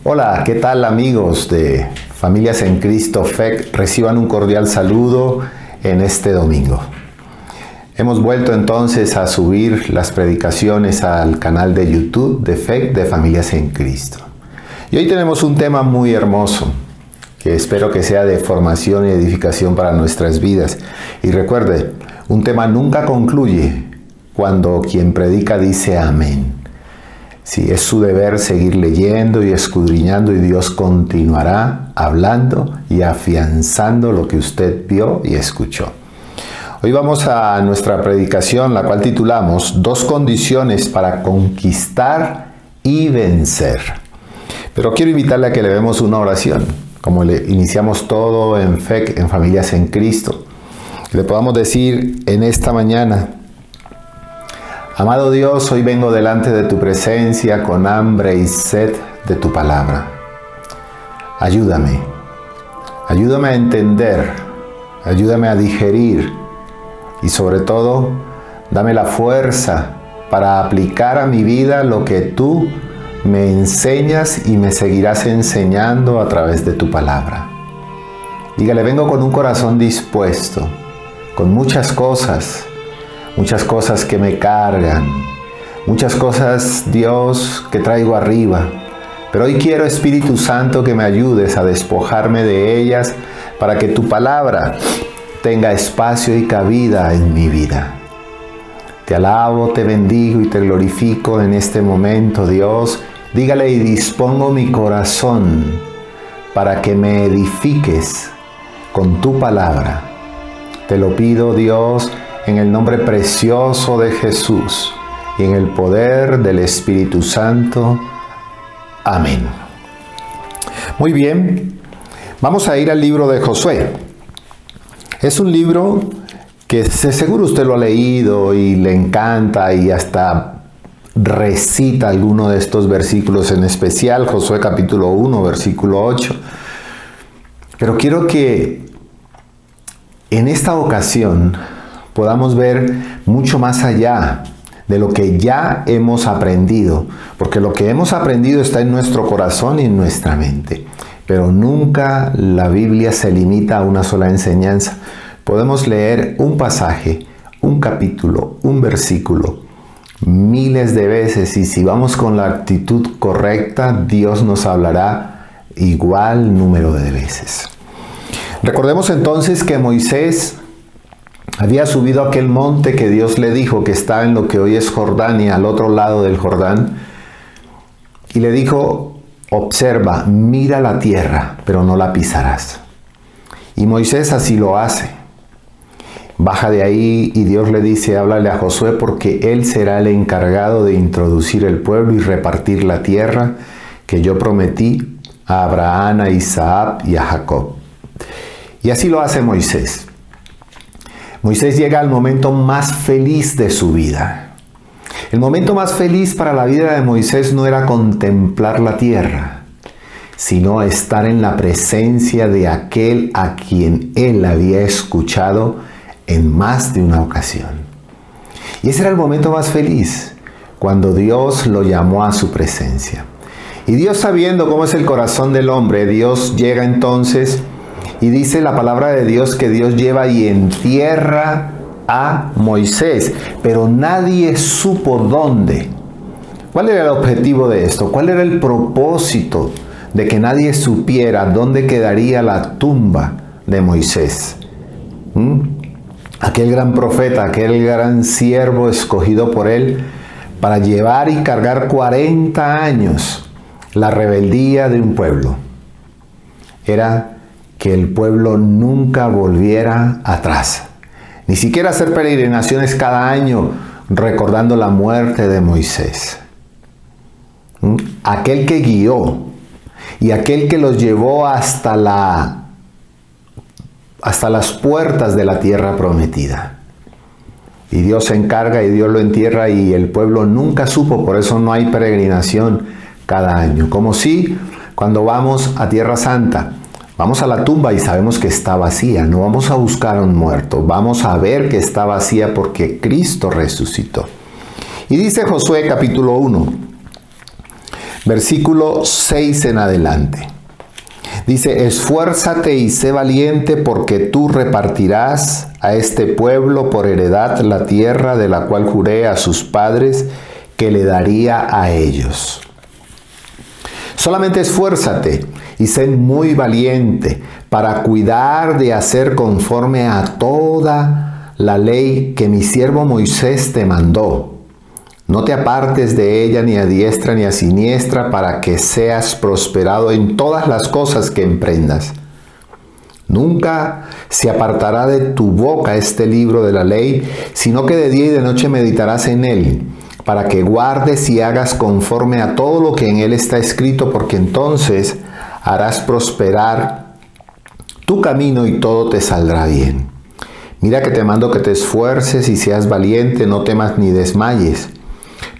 Hola, ¿qué tal amigos de Familias en Cristo FEC? Reciban un cordial saludo en este domingo. Hemos vuelto entonces a subir las predicaciones al canal de YouTube de FEC de Familias en Cristo. Y hoy tenemos un tema muy hermoso, que espero que sea de formación y edificación para nuestras vidas. Y recuerde, un tema nunca concluye cuando quien predica dice amén. Sí, es su deber seguir leyendo y escudriñando y Dios continuará hablando y afianzando lo que usted vio y escuchó. Hoy vamos a nuestra predicación, la cual titulamos Dos condiciones para conquistar y vencer. Pero quiero invitarle a que le demos una oración, como le iniciamos todo en FEC, en Familias en Cristo. Le podamos decir en esta mañana: amado Dios, hoy vengo delante de tu presencia con hambre y sed de tu palabra. Ayúdame a entender, ayúdame a digerir y sobre todo, dame la fuerza para aplicar a mi vida lo que tú me enseñas y me seguirás enseñando a través de tu palabra. Dígale, vengo con un corazón dispuesto, con muchas cosas que me cargan, muchas cosas, Dios, que traigo arriba. Pero hoy quiero, Espíritu Santo, que me ayudes a despojarme de ellas para que tu palabra tenga espacio y cabida en mi vida. Te alabo, te bendigo y te glorifico en este momento, Dios. Dígale, y dispongo mi corazón para que me edifiques con tu palabra. Te lo pido, Dios, en el nombre precioso de Jesús y en el poder del Espíritu Santo. Amén. Muy bien, vamos a ir al libro de Josué. Es un libro que seguro usted lo ha leído y le encanta y hasta recita alguno de estos versículos, en especial Josué capítulo 1, versículo 8. Pero quiero que en esta ocasión podamos ver mucho más allá de lo que ya hemos aprendido, porque lo que hemos aprendido está en nuestro corazón y en nuestra mente. Pero nunca la Biblia se limita a una sola enseñanza. Podemos leer un pasaje, un capítulo, un versículo, miles de veces, y si vamos con la actitud correcta, Dios nos hablará igual número de veces. Recordemos entonces que Moisés había subido a aquel monte que Dios le dijo que está en lo que hoy es Jordania, al otro lado del Jordán, y le dijo: observa, mira la tierra, pero no la pisarás. Y Moisés así lo hace. Baja de ahí y Dios le dice: háblale a Josué, porque él será el encargado de introducir el pueblo y repartir la tierra que yo prometí a Abraham, a Isaac y a Jacob. Y así lo hace Moisés. Moisés llega al momento más feliz de su vida. El momento más feliz para la vida de Moisés no era contemplar la tierra, sino estar en la presencia de aquel a quien él había escuchado en más de una ocasión. Y ese era el momento más feliz, cuando Dios lo llamó a su presencia. Y Dios, sabiendo cómo es el corazón del hombre, Dios llega entonces y dice la palabra de Dios que Dios lleva y entierra a Moisés, pero nadie supo dónde. ¿Cuál era el objetivo de esto? ¿Cuál era el propósito de que nadie supiera dónde quedaría la tumba de Moisés? Aquel gran profeta, aquel gran siervo escogido por él para llevar y cargar 40 años la rebeldía de un pueblo. Era que el pueblo nunca volviera atrás, ni siquiera hacer peregrinaciones cada año recordando la muerte de Moisés. Aquel que guió y aquel que los llevó hasta las puertas de la tierra prometida. Y Dios se encarga y Dios lo entierra y el pueblo nunca supo, por eso no hay peregrinación cada año. Como si cuando vamos a Tierra Santa, vamos a la tumba y sabemos que está vacía. No vamos a buscar a un muerto. Vamos a ver que está vacía porque Cristo resucitó. Y dice Josué capítulo 1. versículo 6 en adelante. Dice, esfuérzate y sé valiente porque tú repartirás a este pueblo por heredad la tierra de la cual juré a sus padres que le daría a ellos. Solamente esfuérzate y sé muy valiente para cuidar de hacer conforme a toda la ley que mi siervo Moisés te mandó. No te apartes de ella ni a diestra ni a siniestra para que seas prosperado en todas las cosas que emprendas. Nunca se apartará de tu boca este libro de la ley, sino que de día y de noche meditarás en él, para que guardes y hagas conforme a todo lo que en él está escrito, porque entonces harás prosperar tu camino y todo te saldrá bien. Mira que te mando que te esfuerces y seas valiente, no temas ni desmayes,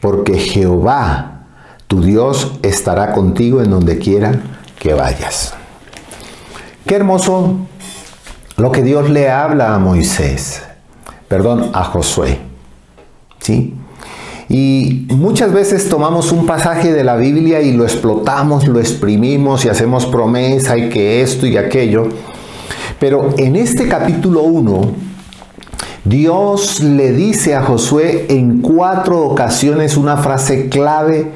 porque Jehová, tu Dios, estará contigo en donde quiera que vayas. Qué hermoso lo que Dios le habla a Josué, ¿sí? Y muchas veces tomamos un pasaje de la Biblia y lo explotamos, lo exprimimos y hacemos promesa y que esto y aquello. Pero en este capítulo 1, Dios le dice a Josué en 4 ocasiones una frase clave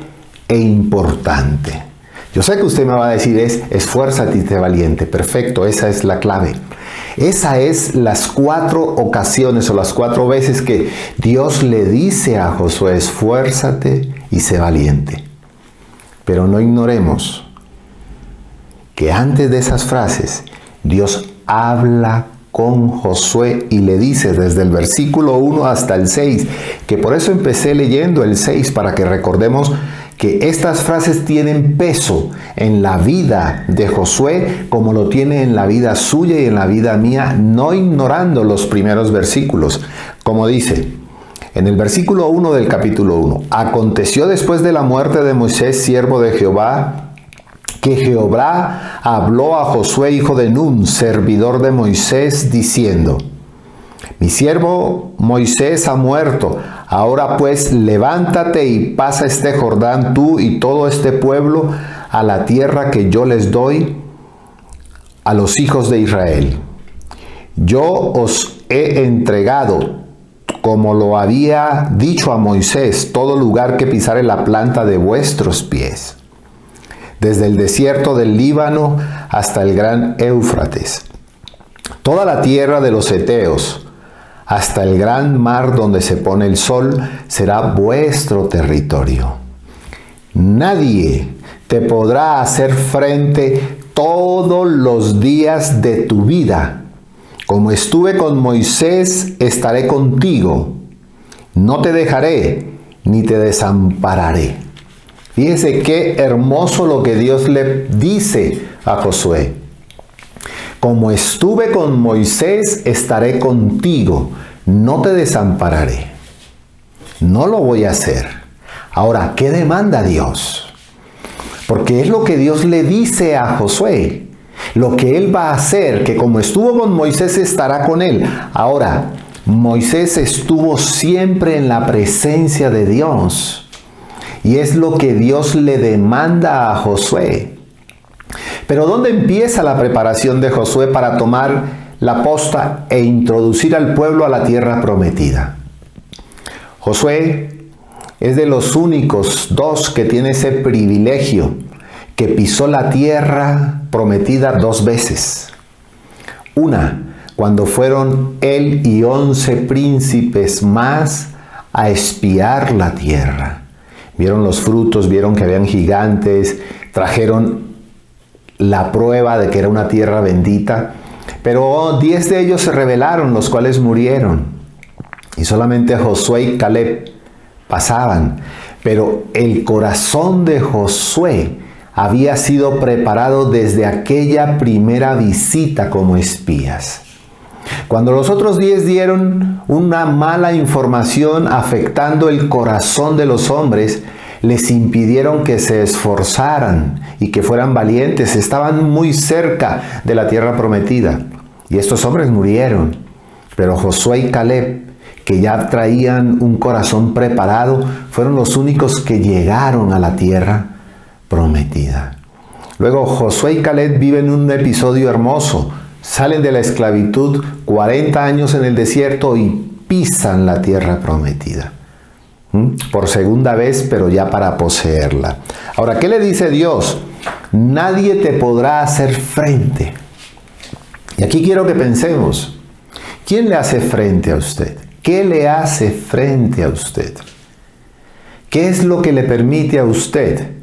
e importante. Yo sé que usted me va a decir esfuérzate y sé valiente. Perfecto, esa es la clave. Esa es las 4 ocasiones o las 4 veces que Dios le dice a Josué, esfuérzate y sé valiente. Pero no ignoremos que antes de esas frases, Dios habla con Josué y le dice desde el versículo 1 hasta el 6, que por eso empecé leyendo el 6 para que recordemos que estas frases tienen peso en la vida de Josué como lo tiene en la vida suya y en la vida mía, no ignorando los primeros versículos. Como dice en el versículo 1 del capítulo 1, aconteció después de la muerte de Moisés, siervo de Jehová, que Jehová habló a Josué, hijo de Nun, servidor de Moisés, diciendo, mi siervo Moisés ha muerto, ahora pues levántate y pasa este Jordán tú y todo este pueblo a la tierra que yo les doy a los hijos de Israel. Yo os he entregado, como lo había dicho a Moisés, todo lugar que pisare la planta de vuestros pies, desde el desierto del Líbano hasta el gran Éufrates, toda la tierra de los heteos, hasta el gran mar donde se pone el sol, será vuestro territorio. Nadie te podrá hacer frente todos los días de tu vida. Como estuve con Moisés, estaré contigo. No te dejaré ni te desampararé. Fíjese qué hermoso lo que Dios le dice a Josué. Como estuve con Moisés, estaré contigo. No te desampararé. No lo voy a hacer. Ahora, ¿qué demanda Dios? Porque es lo que Dios le dice a Josué. Lo que él va a hacer, que como estuvo con Moisés, estará con él. Ahora, Moisés estuvo siempre en la presencia de Dios. Y es lo que Dios le demanda a Josué. Pero ¿dónde empieza la preparación de Josué para tomar la posta e introducir al pueblo a la tierra prometida? Josué es de los únicos 2 que tiene ese privilegio, que pisó la tierra prometida 2 veces. Una, cuando fueron él y 11 príncipes más a espiar la tierra. Vieron los frutos, vieron que habían gigantes, trajeron la prueba de que era una tierra bendita, pero 10 de ellos se rebelaron, los cuales murieron. Y solamente Josué y Caleb pasaban. Pero el corazón de Josué había sido preparado desde aquella primera visita como espías. Cuando los otros 10 dieron una mala información afectando el corazón de los hombres, les impidieron que se esforzaran y que fueran valientes. Estaban muy cerca de la tierra prometida. Y estos hombres murieron. Pero Josué y Caleb, que ya traían un corazón preparado, fueron los únicos que llegaron a la tierra prometida. Luego Josué y Caleb viven un episodio hermoso. Salen de la esclavitud 40 años en el desierto y pisan la tierra prometida. Por segunda vez, pero ya para poseerla. Ahora, ¿qué le dice Dios? Nadie te podrá hacer frente. Y aquí quiero que pensemos. ¿Quién le hace frente a usted? ¿Qué le hace frente a usted? ¿Qué es lo que le permite a usted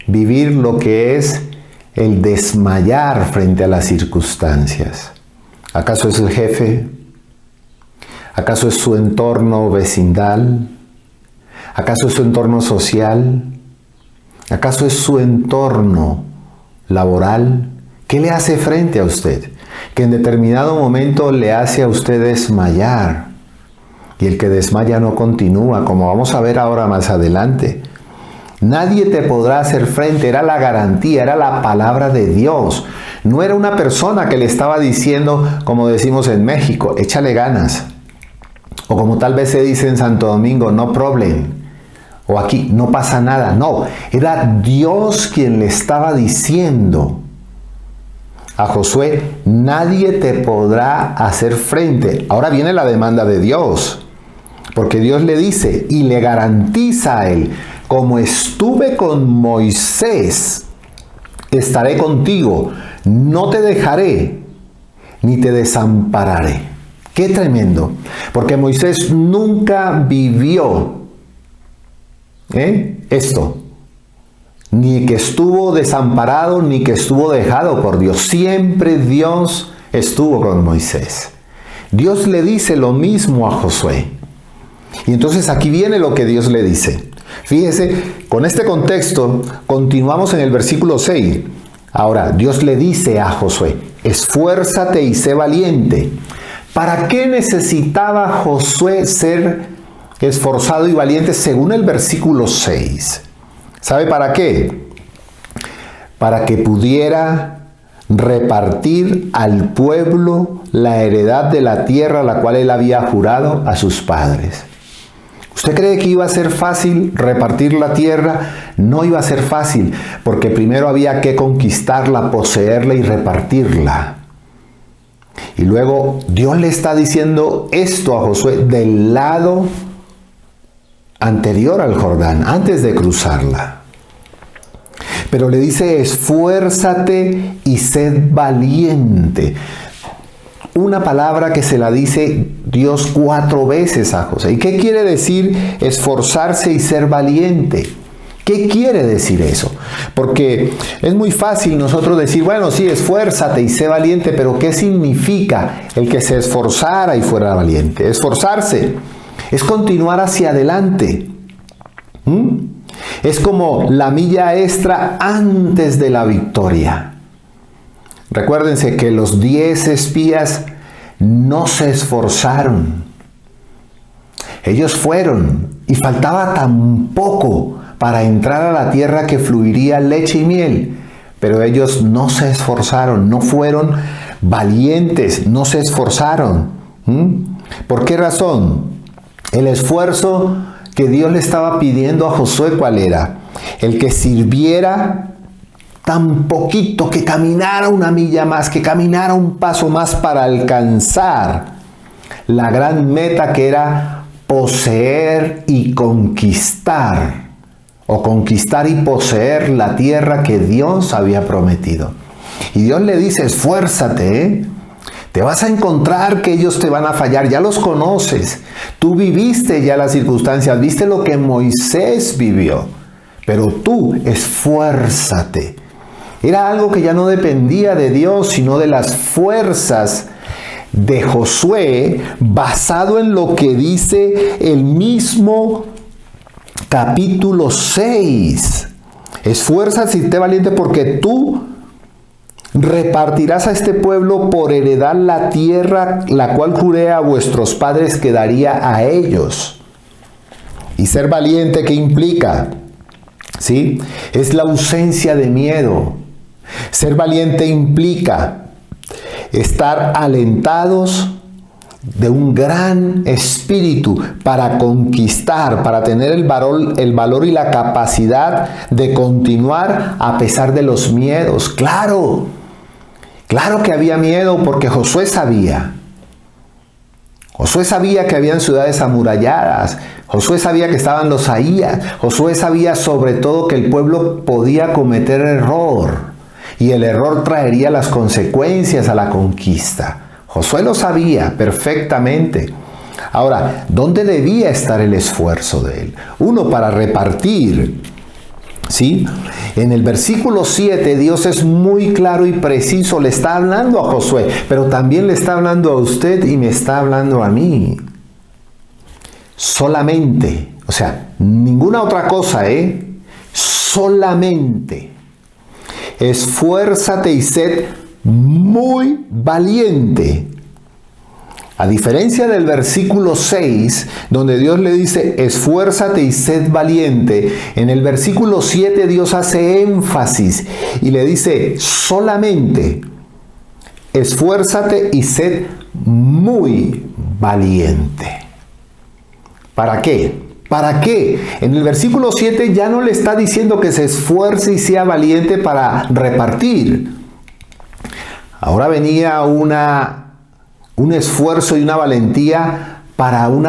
vivir lo que es el desmayar frente a las circunstancias? ¿Acaso es el jefe? ¿Acaso es su entorno vecindal? ¿Acaso es su entorno social? ¿Acaso es su entorno laboral? ¿Qué le hace frente a usted? Que en determinado momento le hace a usted desmayar. Y el que desmaya no continúa, como vamos a ver ahora más adelante. Nadie te podrá hacer frente, era la garantía, era la palabra de Dios. No era una persona que le estaba diciendo, como decimos en México, échale ganas. O como tal vez se dice en Santo Domingo, no problem. O aquí, no pasa nada. No, era Dios quien le estaba diciendo a Josué, nadie te podrá hacer frente. Ahora viene la demanda de Dios. Porque Dios le dice y le garantiza a él, como estuve con Moisés, estaré contigo, no te dejaré, ni te desampararé. ¡Qué tremendo! Porque Moisés nunca vivió esto. Ni que estuvo desamparado, ni que estuvo dejado por Dios. Siempre Dios estuvo con Moisés. Dios le dice lo mismo a Josué. Y entonces aquí viene lo que Dios le dice. Fíjese, con este contexto, continuamos en el versículo 6. Ahora, Dios le dice a Josué, esfuérzate y sé valiente. ¿Para qué necesitaba Josué ser esforzado y valiente según el versículo 6? ¿Sabe para qué? Para que pudiera repartir al pueblo la heredad de la tierra a la cual él había jurado a sus padres. ¿Usted cree que iba a ser fácil repartir la tierra? No iba a ser fácil, porque primero había que conquistarla, poseerla y repartirla. Y luego Dios le está diciendo esto a Josué del lado anterior al Jordán, antes de cruzarla. Pero le dice, esfuérzate y sed valiente. Una palabra que se la dice Dios 4 veces a Josué. ¿Y qué quiere decir esforzarse y ser valiente? ¿Qué quiere decir eso? Porque es muy fácil nosotros decir, bueno, sí, esfuérzate y sé valiente, pero ¿qué significa el que se esforzara y fuera valiente? Esforzarse es continuar hacia adelante. Es como la milla extra antes de la victoria. Recuérdense que los 10 espías no se esforzaron. Ellos fueron y faltaba tan poco para entrar a la tierra que fluiría leche y miel. Pero ellos no se esforzaron, no fueron valientes, no se esforzaron. ¿Por qué razón? El esfuerzo que Dios le estaba pidiendo a Josué, ¿cuál era? El que sirviera tan poquito, que caminara una milla más, que caminara un paso más para alcanzar la gran meta que era poseer y conquistar, o conquistar y poseer la tierra que Dios había prometido. Y Dios le dice, esfuérzate, te vas a encontrar que ellos te van a fallar, ya los conoces, tú viviste ya las circunstancias, viste lo que Moisés vivió, pero tú esfuérzate. Era algo que ya no dependía de Dios, sino de las fuerzas de Josué, basado en lo que dice el mismo capítulo 6. Esfuérzate y sé valiente porque tú repartirás a este pueblo por heredad la tierra, la cual juré a vuestros padres que daría a ellos. Y ser valiente, ¿qué implica? ¿Sí? Es la ausencia de miedo. Ser valiente implica estar alentados de un gran espíritu para conquistar, para tener el valor y la capacidad de continuar a pesar de los miedos. Claro, claro que había miedo porque Josué sabía. Josué sabía que habían ciudades amuralladas. Josué sabía que estaban los ahías. Josué sabía sobre todo que el pueblo podía cometer error. Y el error traería las consecuencias a la conquista. Josué lo sabía perfectamente. Ahora, ¿dónde debía estar el esfuerzo de él? Uno, para repartir. ¿Sí? En el versículo 7 Dios es muy claro y preciso, le está hablando a Josué, pero también le está hablando a usted y me está hablando a mí. Solamente, o sea, ninguna otra cosa, solamente esfuérzate y sed muy valiente. A diferencia del versículo 6, donde Dios le dice, esfuérzate y sed valiente, en el versículo 7 Dios hace énfasis y le dice, solamente esfuérzate y sed muy valiente. ¿Para qué? ¿Para qué? En el versículo 7 ya no le está diciendo que se esfuerce y sea valiente para repartir. Ahora venía un esfuerzo y una valentía para un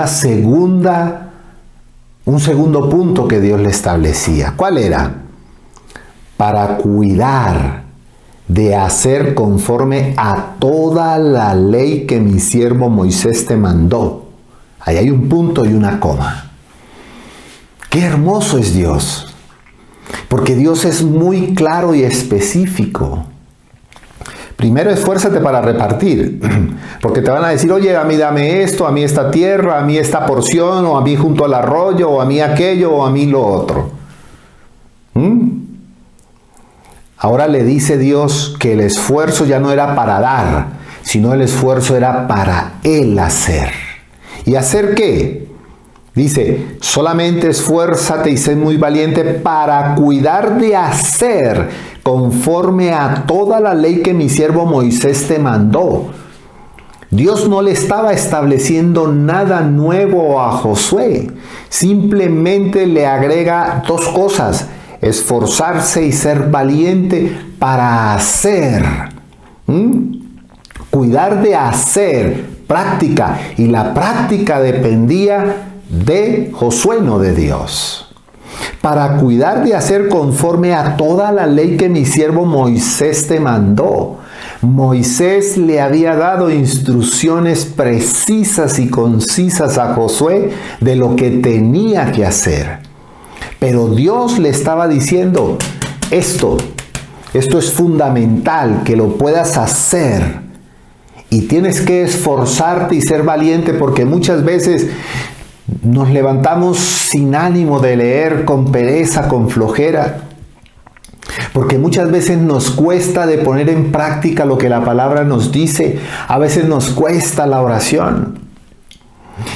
segundo punto que Dios le establecía. ¿Cuál era? Para cuidar de hacer conforme a toda la ley que mi siervo Moisés te mandó. Ahí hay un punto y una coma. ¡Qué hermoso es Dios! Porque Dios es muy claro y específico. Primero, esfuérzate para repartir, porque te van a decir, oye, a mí dame esto, a mí esta tierra, a mí esta porción, o a mí junto al arroyo, o a mí aquello, o a mí lo otro. Ahora le dice Dios que el esfuerzo ya no era para dar, sino el esfuerzo era para Él hacer. ¿Y hacer qué? Dice, solamente esfuérzate y sé muy valiente para cuidar de hacer conforme a toda la ley que mi siervo Moisés te mandó. Dios no le estaba estableciendo nada nuevo a Josué. Simplemente le agrega dos cosas, esforzarse y ser valiente para hacer. Cuidar de hacer, práctica. Y la práctica dependía de Josué, no de Dios. Para cuidar de hacer conforme a toda la ley que mi siervo Moisés te mandó. Moisés le había dado instrucciones precisas y concisas a Josué de lo que tenía que hacer. Pero Dios le estaba diciendo, esto es fundamental que lo puedas hacer. Y tienes que esforzarte y ser valiente porque muchas veces nos levantamos sin ánimo de leer, con pereza, con flojera. Porque muchas veces nos cuesta de poner en práctica lo que la palabra nos dice. A veces nos cuesta la oración.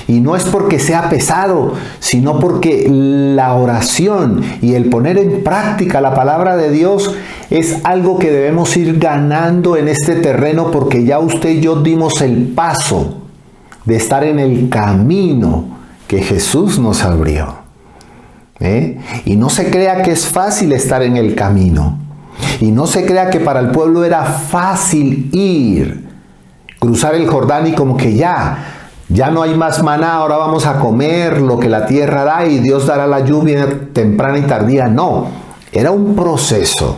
Y no es porque sea pesado, sino porque la oración y el poner en práctica la palabra de Dios es algo que debemos ir ganando en este terreno porque ya usted y yo dimos el paso de estar en el camino que Jesús nos abrió. Y no se crea que es fácil estar en el camino. Y no se crea que para el pueblo era fácil cruzar el Jordán y como que ya no hay más maná, ahora vamos a comer lo que la tierra da y Dios dará la lluvia temprana y tardía. No, era un proceso.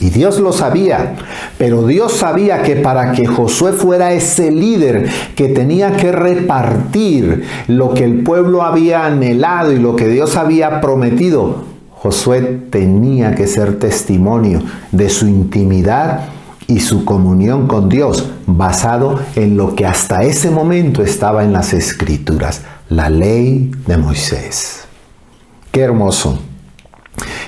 Y Dios lo sabía, pero Dios sabía que para que Josué fuera ese líder que tenía que repartir lo que el pueblo había anhelado y lo que Dios había prometido, Josué tenía que ser testimonio de su intimidad y su comunión con Dios, basado en lo que hasta ese momento estaba en las Escrituras, la ley de Moisés. ¡Qué hermoso!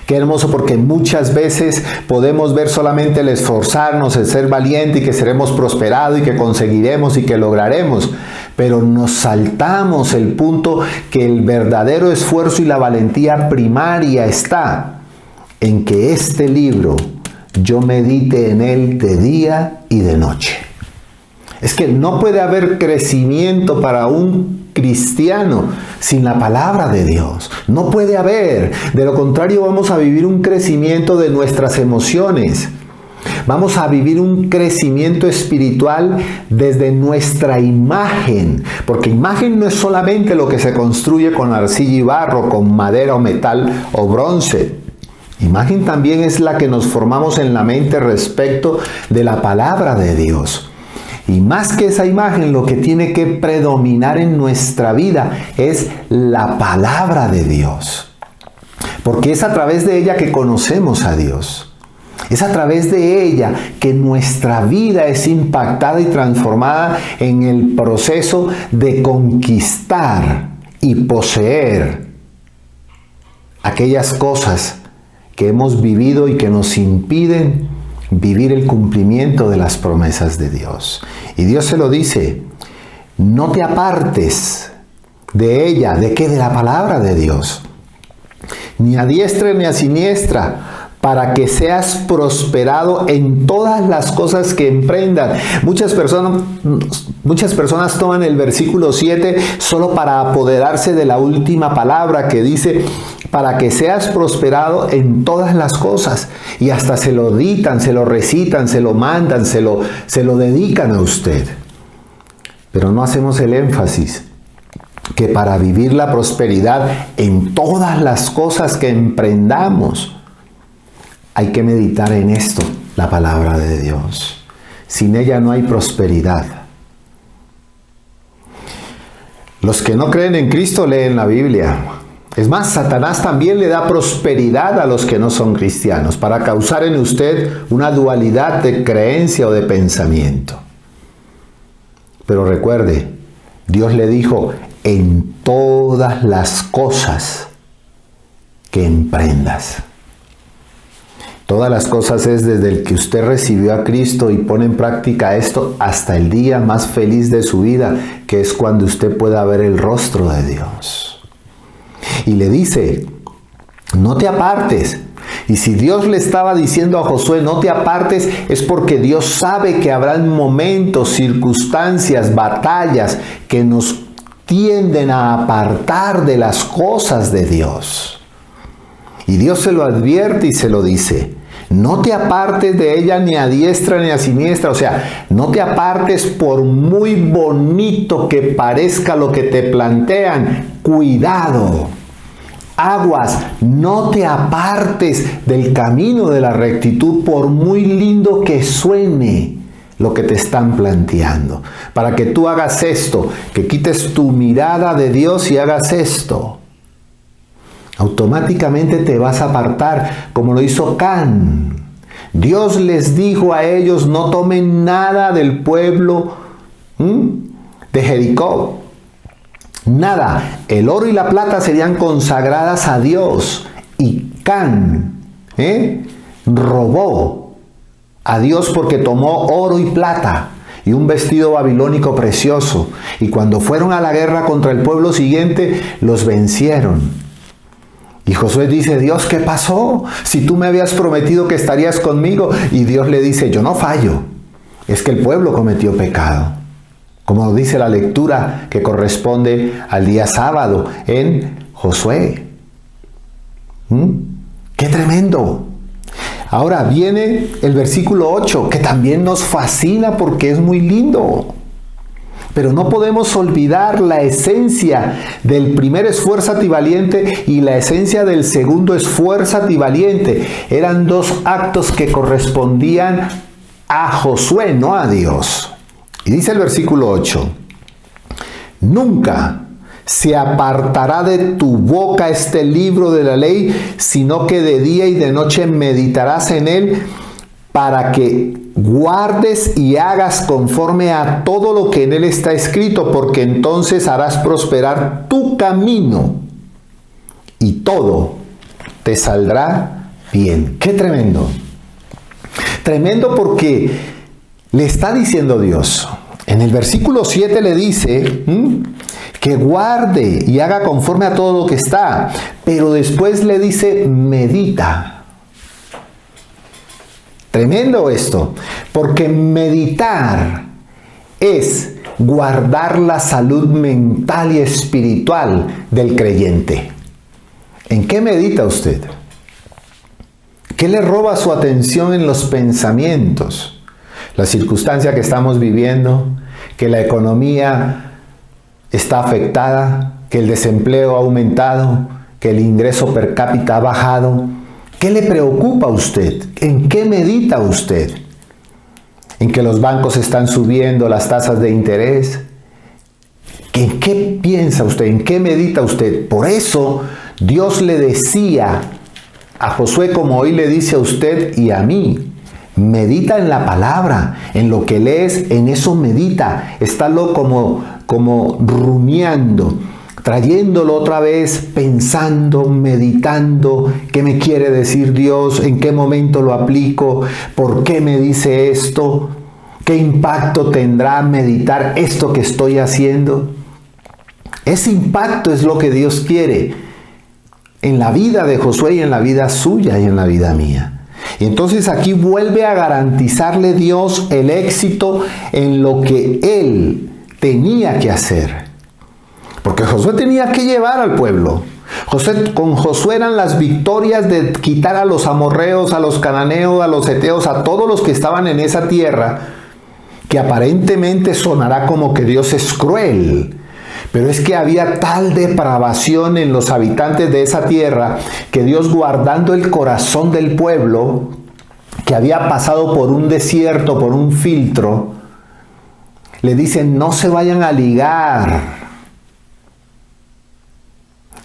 Qué hermoso, porque muchas veces podemos ver solamente el esforzarnos, el ser valiente y que seremos prosperados y que conseguiremos y que lograremos. Pero nos saltamos el punto que el verdadero esfuerzo y la valentía primaria está en que este libro yo medite en él de día y de noche. Es que no puede haber crecimiento para un cristiano sin la palabra de Dios. No puede haber. De lo contrario, vamos a vivir un crecimiento de nuestras emociones. Vamos a vivir un crecimiento espiritual desde nuestra imagen. Porque imagen no es solamente lo que se construye con arcilla y barro, con madera o metal o bronce. Imagen también es la que nos formamos en la mente respecto de la palabra de Dios. Y más que esa imagen, lo que tiene que predominar en nuestra vida es la palabra de Dios. Porque es a través de ella que conocemos a Dios. Es a través de ella que nuestra vida es impactada y transformada en el proceso de conquistar y poseer aquellas cosas que hemos vivido y que nos impiden vivir el cumplimiento de las promesas de Dios. Y Dios se lo dice, no te apartes de ella. ¿De qué? De la palabra de Dios. Ni a diestra ni a siniestra, para que seas prosperado en todas las cosas que emprendas. Muchas personas toman el versículo 7 solo para apoderarse de la última palabra que dice, para que seas prosperado en todas las cosas. Y hasta se lo ditan, se lo recitan, se lo mandan, se lo dedican a usted. Pero no hacemos el énfasis que para vivir la prosperidad en todas las cosas que emprendamos, hay que meditar en esto, la palabra de Dios. Sin ella no hay prosperidad. Los que no creen en Cristo leen la Biblia. Es más, Satanás también le da prosperidad a los que no son cristianos, para causar en usted una dualidad de creencia o de pensamiento. Pero recuerde, Dios le dijo, en todas las cosas que emprendas. Todas las cosas es desde el que usted recibió a Cristo y pone en práctica esto hasta el día más feliz de su vida, que es cuando usted pueda ver el rostro de Dios. Y le dice, no te apartes. Y si Dios le estaba diciendo a Josué, no te apartes, es porque Dios sabe que habrán momentos, circunstancias, batallas que nos tienden a apartar de las cosas de Dios. Y Dios se lo advierte y se lo dice, no te apartes de ella ni a diestra ni a siniestra. O sea, no te apartes por muy bonito que parezca lo que te plantean. Cuidado. Aguas, no te apartes del camino de la rectitud por muy lindo que suene lo que te están planteando. Para que tú hagas esto, que quites tu mirada de Dios y hagas esto. Automáticamente te vas a apartar, como lo hizo Can. Dios les dijo a ellos, no tomen nada del pueblo de Jericó. Nada. El oro y la plata serían consagradas a Dios. Y Can robó a Dios porque tomó oro y plata y un vestido babilónico precioso. Y cuando fueron a la guerra contra el pueblo siguiente, los vencieron. Y Josué dice, Dios, ¿qué pasó? Si tú me habías prometido que estarías conmigo. Y Dios le dice, yo no fallo. Es que el pueblo cometió pecado. Como dice la lectura que corresponde al día sábado en Josué. ¡Qué tremendo! Ahora viene el versículo 8, que también nos fascina porque es muy lindo. Pero no podemos olvidar la esencia del primer esfuérzate y valiente y la esencia del segundo esfuérzate y valiente. Eran dos actos que correspondían a Josué, no a Dios. Y dice el versículo 8, nunca se apartará de tu boca este libro de la ley, sino que de día y de noche meditarás en él, para que guardes y hagas conforme a todo lo que en él está escrito, porque entonces harás prosperar tu camino y todo te saldrá bien. ¡Qué tremendo! Tremendo porque le está diciendo Dios. En el versículo 7 le dice que guarde y haga conforme a todo lo que está. Pero después le dice medita. Tremendo esto. Porque meditar es guardar la salud mental y espiritual del creyente. ¿En qué medita usted? ¿Qué le roba su atención en los pensamientos? La circunstancia que estamos viviendo, que la economía está afectada, que el desempleo ha aumentado, que el ingreso per cápita ha bajado. ¿Qué le preocupa a usted? ¿En qué medita usted? ¿En que los bancos están subiendo las tasas de interés? ¿En qué piensa usted? ¿En qué medita usted? Por eso Dios le decía a Josué, como hoy le dice a usted y a mí: medita en la palabra, en lo que lees, en eso medita. Estálo como rumiando, trayéndolo otra vez, pensando, meditando. ¿Qué me quiere decir Dios? ¿En qué momento lo aplico? ¿Por qué me dice esto? ¿Qué impacto tendrá meditar esto que estoy haciendo? Ese impacto es lo que Dios quiere en la vida de Josué y en la vida suya y en la vida mía. Y entonces aquí vuelve a garantizarle Dios el éxito en lo que él tenía que hacer. Porque Josué tenía que llevar al pueblo. Con Josué eran las victorias de quitar a los amorreos, a los cananeos, a los heteos, a todos los que estaban en esa tierra, que aparentemente sonará como que Dios es cruel. Pero es que había tal depravación en los habitantes de esa tierra que Dios, guardando el corazón del pueblo, que había pasado por un desierto, por un filtro, le dicen: no se vayan a ligar.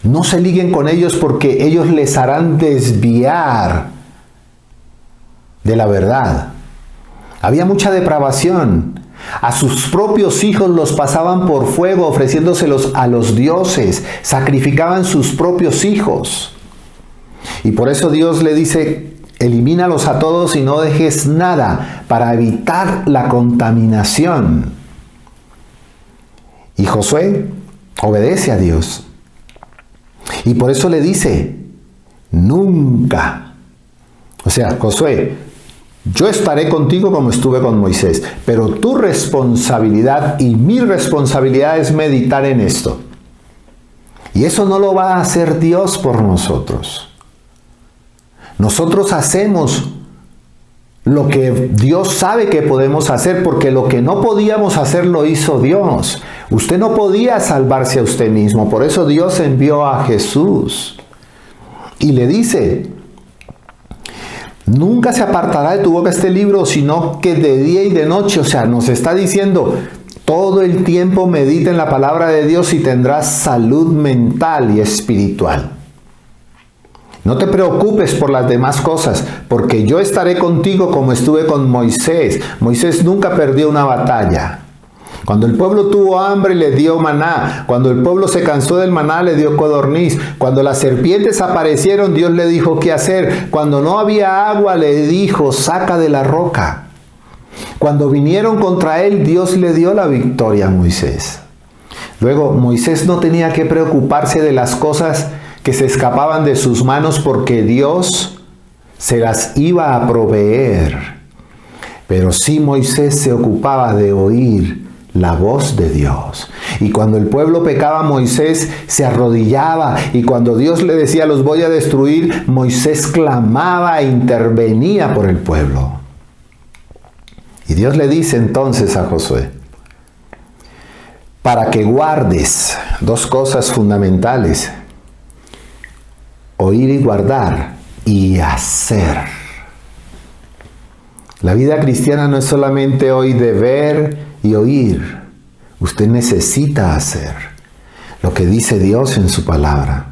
No se liguen con ellos porque ellos les harán desviar de la verdad. Había mucha depravación. A sus propios hijos los pasaban por fuego ofreciéndoselos a los dioses. Sacrificaban sus propios hijos. Y por eso Dios le dice: elimínalos a todos y no dejes nada para evitar la contaminación. Y Josué obedece a Dios. Y por eso le dice: nunca. O sea, Josué, yo estaré contigo como estuve con Moisés, pero tu responsabilidad y mi responsabilidad es meditar en esto. Y eso no lo va a hacer Dios por nosotros. Nosotros hacemos lo que Dios sabe que podemos hacer, porque lo que no podíamos hacer lo hizo Dios. Usted no podía salvarse a usted mismo, por eso Dios envió a Jesús. Y le dice: nunca se apartará de tu boca este libro, sino que de día y de noche. O sea, nos está diciendo: todo el tiempo medita en la palabra de Dios y tendrás salud mental y espiritual. No te preocupes por las demás cosas, porque yo estaré contigo como estuve con Moisés. Moisés nunca perdió una batalla. Cuando el pueblo tuvo hambre, le dio maná. Cuando el pueblo se cansó del maná, le dio codorniz. Cuando las serpientes aparecieron, Dios le dijo qué hacer. Cuando no había agua, le dijo: saca de la roca. Cuando vinieron contra él, Dios le dio la victoria a Moisés. Luego, Moisés no tenía que preocuparse de las cosas que se escapaban de sus manos, porque Dios se las iba a proveer. Pero sí, Moisés se ocupaba de oír la voz de Dios. Y cuando el pueblo pecaba, Moisés se arrodillaba. Y cuando Dios le decía: los voy a destruir, Moisés clamaba e intervenía por el pueblo. Y Dios le dice entonces a Josué: para que guardes dos cosas fundamentales: oír y guardar, y hacer. La vida cristiana no es solamente hoy de ver y oír. Usted necesita hacer lo que dice Dios en su palabra.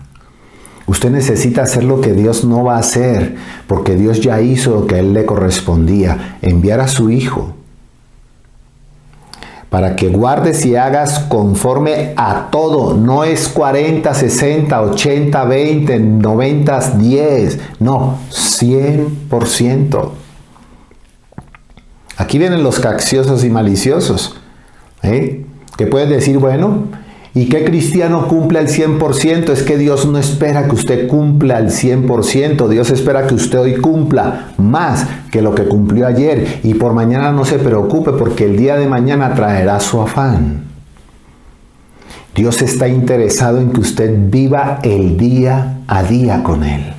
Usted necesita hacer lo que Dios no va a hacer, porque Dios ya hizo lo que a él le correspondía: enviar a su Hijo. Para que guardes y hagas conforme a todo. No es 40, 60, 80, 20, 90, 10. No, 100%. Aquí vienen los capciosos y maliciosos, que pueden decir: bueno, ¿Y qué cristiano cumple al 100%? Es que Dios no espera que usted cumpla al 100%. Dios espera que usted hoy cumpla más que lo que cumplió ayer. Y por mañana no se preocupe porque el día de mañana traerá su afán. Dios está interesado en que usted viva el día a día con Él.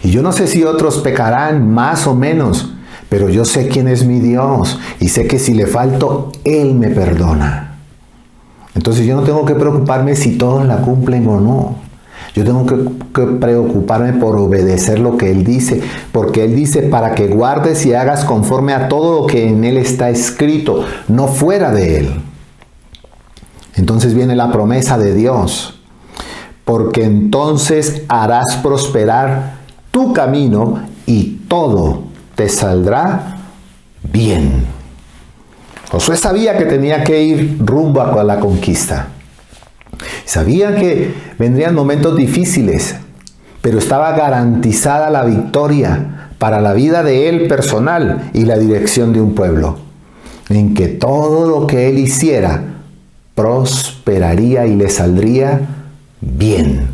Y yo no sé si otros pecarán más o menos, pero yo sé quién es mi Dios y sé que si le falto, Él me perdona. Entonces yo no tengo que preocuparme si todos la cumplen o no. Yo tengo que preocuparme por obedecer lo que Él dice, porque Él dice para que guardes y hagas conforme a todo lo que en Él está escrito, no fuera de Él. Entonces viene la promesa de Dios, porque entonces harás prosperar tu camino y todo te saldrá bien. Josué sabía que tenía que ir rumbo a la conquista. Sabía que vendrían momentos difíciles, pero estaba garantizada la victoria para la vida de él personal y la dirección de un pueblo, en que todo lo que él hiciera prosperaría y le saldría bien.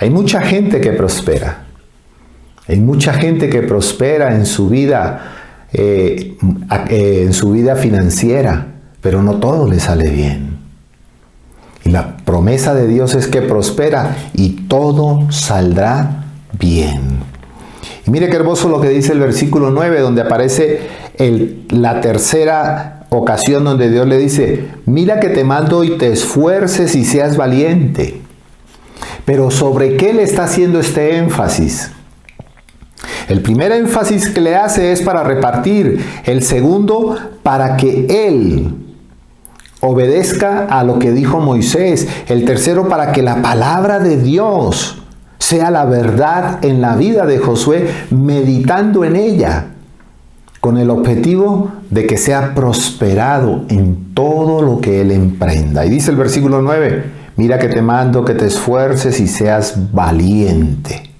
Hay mucha gente que prospera. Hay mucha gente que prospera en su vida financiera, pero no todo le sale bien. Y la promesa de Dios es que prospera y todo saldrá bien. Y mire qué hermoso lo que dice el versículo 9, donde aparece la tercera ocasión donde Dios le dice: mira que te mando y te esfuerces y seas valiente. Pero ¿sobre qué le está haciendo este énfasis? El primer énfasis que le hace es para repartir. El segundo, para que él obedezca a lo que dijo Moisés. El tercero, para que la palabra de Dios sea la verdad en la vida de Josué, meditando en ella, con el objetivo de que sea prosperado en todo lo que él emprenda. Y dice el versículo 9, mira que te mando que te esfuerces y seas valiente.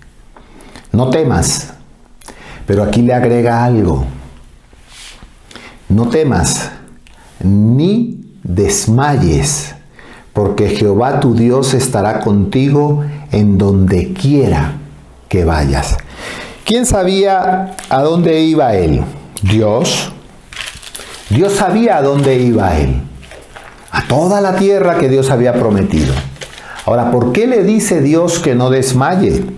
No temas. Pero aquí le agrega algo. No temas, ni desmayes, porque Jehová tu Dios estará contigo en donde quiera que vayas. ¿Quién sabía a dónde iba él? Dios. Dios sabía a dónde iba él. A toda la tierra que Dios había prometido. Ahora, ¿por qué le dice Dios que no desmaye?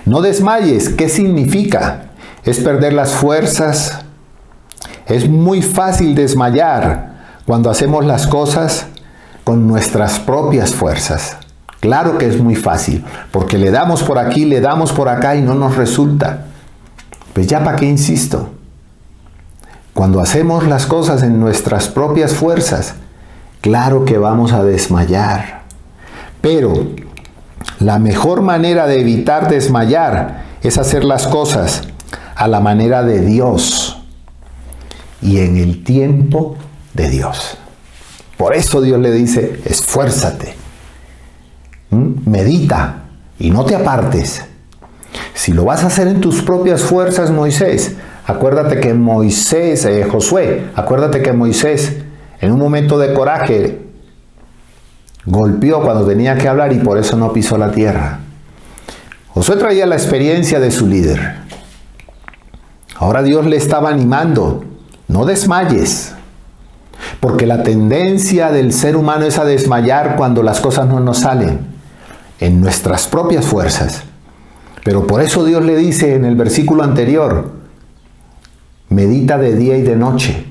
No desmayes, ¿qué significa? Es perder las fuerzas. Es muy fácil desmayar cuando hacemos las cosas con nuestras propias fuerzas. Claro que es muy fácil, porque le damos por aquí, le damos por acá y no nos resulta. Pues ya para qué insisto. Cuando hacemos las cosas en nuestras propias fuerzas, claro que vamos a desmayar. Pero la mejor manera de evitar desmayar es hacer las cosas a la manera de Dios y en el tiempo de Dios. Por eso Dios le dice, esfuérzate, medita y no te apartes. Si lo vas a hacer en tus propias fuerzas, Moisés, acuérdate que Josué, acuérdate que Moisés en un momento de coraje golpeó cuando tenía que hablar y por eso no pisó la tierra. Josué traía la experiencia de su líder. Ahora Dios le estaba animando, no desmayes, porque la tendencia del ser humano es a desmayar cuando las cosas no nos salen, en nuestras propias fuerzas. Pero por eso Dios le dice en el versículo anterior, medita de día y de noche,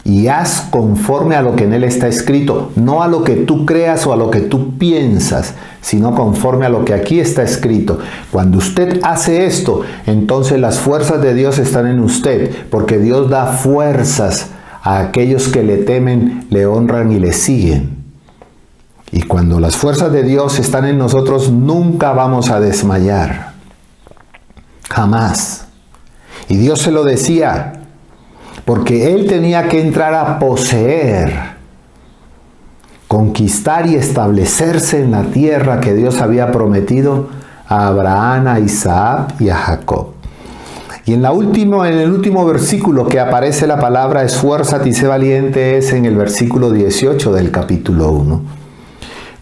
y haz conforme a lo que en él está escrito, no a lo que tú creas o a lo que tú piensas, sino conforme a lo que aquí está escrito. Cuando usted hace esto, entonces las fuerzas de Dios están en usted, porque Dios da fuerzas a aquellos que le temen, le honran y le siguen. Y cuando las fuerzas de Dios están en nosotros, nunca vamos a desmayar. Jamás. Y Dios se lo decía, porque él tenía que entrar a poseer, conquistar y establecerse en la tierra que Dios había prometido a Abraham, a Isaac y a Jacob. Y en el último versículo que aparece la palabra esfuérzate y sé valiente es en el versículo 18 del capítulo 1.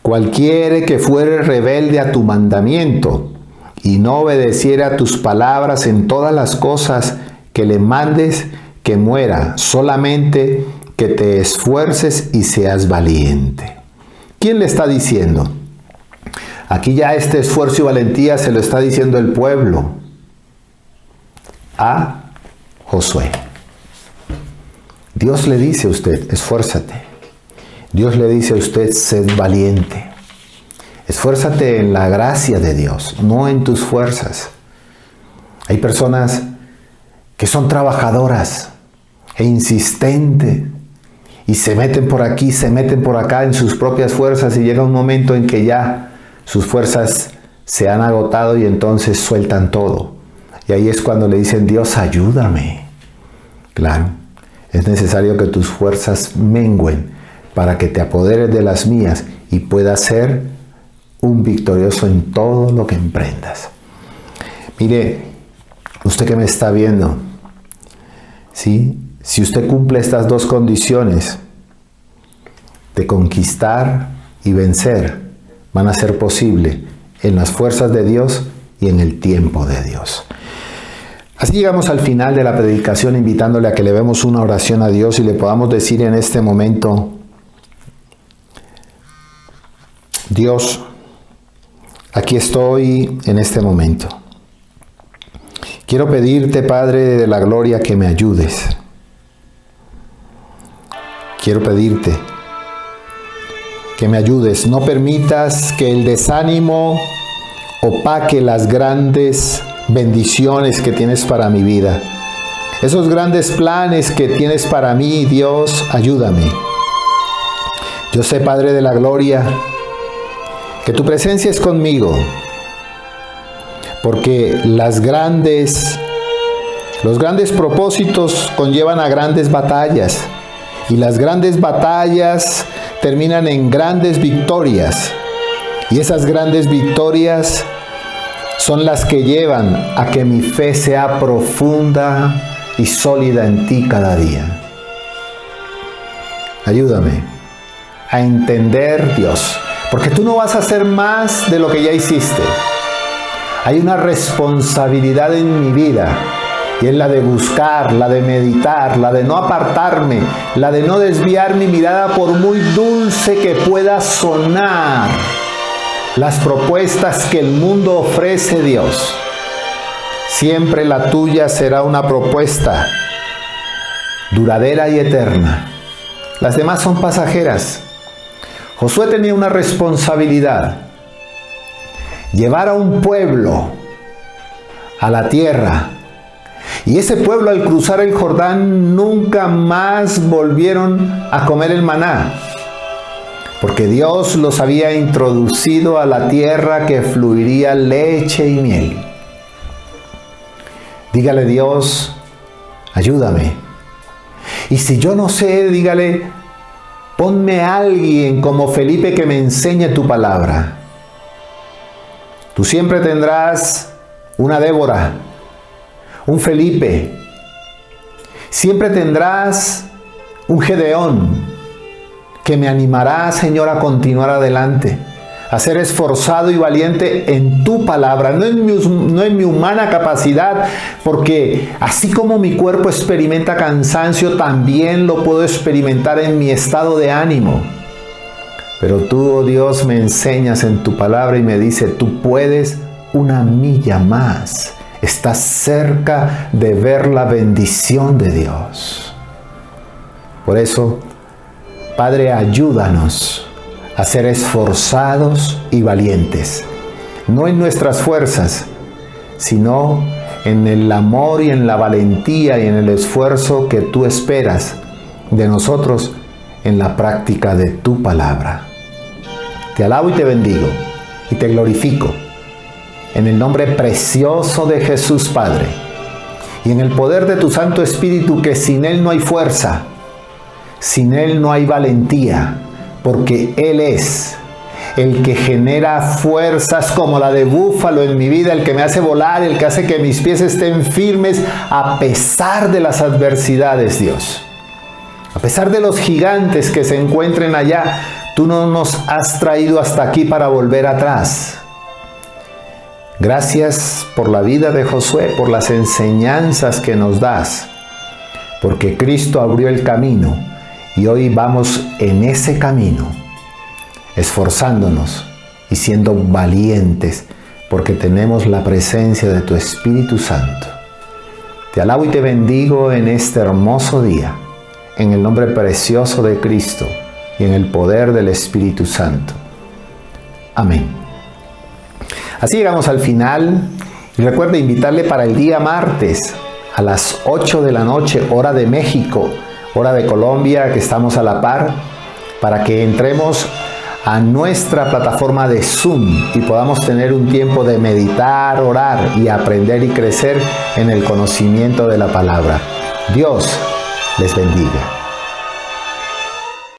Cualquiera que fuere rebelde a tu mandamiento y no obedeciera a tus palabras en todas las cosas que le mandes, que muera, solamente que te esfuerces y seas valiente. ¿Quién le está diciendo? Aquí ya este esfuerzo y valentía se lo está diciendo el pueblo a Josué. Dios le dice a usted, esfuérzate. Dios le dice a usted, sed valiente. Esfuérzate en la gracia de Dios, no en tus fuerzas. Hay personas que son trabajadoras e insistentes y se meten por aquí, se meten por acá en sus propias fuerzas y llega un momento en que ya sus fuerzas se han agotado y entonces sueltan todo. Y ahí es cuando le dicen, Dios, ayúdame. Claro, es necesario que tus fuerzas mengüen para que te apoderes de las mías y puedas ser un victorioso en todo lo que emprendas. Mire, usted que me está viendo, ¿sí? Si usted cumple estas dos condiciones de conquistar y vencer, van a ser posible en las fuerzas de Dios y en el tiempo de Dios. Así llegamos al final de la predicación, invitándole a que le demos una oración a Dios y le podamos decir en este momento, Dios, aquí estoy en este momento. Quiero pedirte, Padre de la gloria, que me ayudes. Quiero pedirte que me ayudes. No permitas que el desánimo opaque las grandes bendiciones que tienes para mi vida. Esos grandes planes que tienes para mí, Dios, ayúdame. Yo sé, Padre de la gloria, que tu presencia es conmigo, porque los grandes propósitos conllevan a grandes batallas, y las grandes batallas terminan en grandes victorias, y esas grandes victorias son las que llevan a que mi fe sea profunda y sólida en ti cada día. Ayúdame a entender, Dios, porque tú no vas a hacer más de lo que ya hiciste. Hay una responsabilidad en mi vida, y es la de buscar, la de meditar, la de no apartarme, la de no desviar mi mirada por muy dulce que pueda sonar las propuestas que el mundo ofrece, Dios. Siempre la tuya será una propuesta duradera y eterna. Las demás son pasajeras. Josué tenía una responsabilidad: llevar a un pueblo a la tierra. Y ese pueblo, al cruzar el Jordán, nunca más volvieron a comer el maná, porque Dios los había introducido a la tierra que fluiría leche y miel. Dígale, Dios, ayúdame. Y si yo no sé, dígale, ponme a alguien como Felipe que me enseñe tu palabra. Tú siempre tendrás una Débora, un Felipe. Siempre tendrás un Gedeón que me animará, Señor, a continuar adelante, a ser esforzado y valiente en tu palabra, no en mi humana capacidad, porque así como mi cuerpo experimenta cansancio, también lo puedo experimentar en mi estado de ánimo. Pero tú, oh Dios, me enseñas en tu palabra y me dice, tú puedes una milla más. Estás cerca de ver la bendición de Dios. Por eso, Padre, ayúdanos a ser esforzados y valientes, no en nuestras fuerzas, sino en el amor y en la valentía y en el esfuerzo que tú esperas de nosotros en la práctica de tu palabra. Te alabo y te bendigo y te glorifico en el nombre precioso de Jesús, Padre, y en el poder de tu Santo Espíritu, que sin Él no hay fuerza, sin Él no hay valentía, porque Él es el que genera fuerzas como la de búfalo en mi vida, el que me hace volar, el que hace que mis pies estén firmes a pesar de las adversidades, Dios. A pesar de los gigantes que se encuentren allá, tú no nos has traído hasta aquí para volver atrás. Gracias por la vida de Josué, por las enseñanzas que nos das, porque Cristo abrió el camino y hoy vamos en ese camino, esforzándonos y siendo valientes, porque tenemos la presencia de tu Espíritu Santo. Te alabo y te bendigo en este hermoso día, en el nombre precioso de Cristo y en el poder del Espíritu Santo. Amén. Así llegamos al final y recuerda invitarle para el día martes a las 8 de la noche, hora de México, hora de Colombia, que estamos a la par, para que entremos a nuestra plataforma de Zoom y podamos tener un tiempo de meditar, orar y aprender y crecer en el conocimiento de la palabra. Dios les bendiga.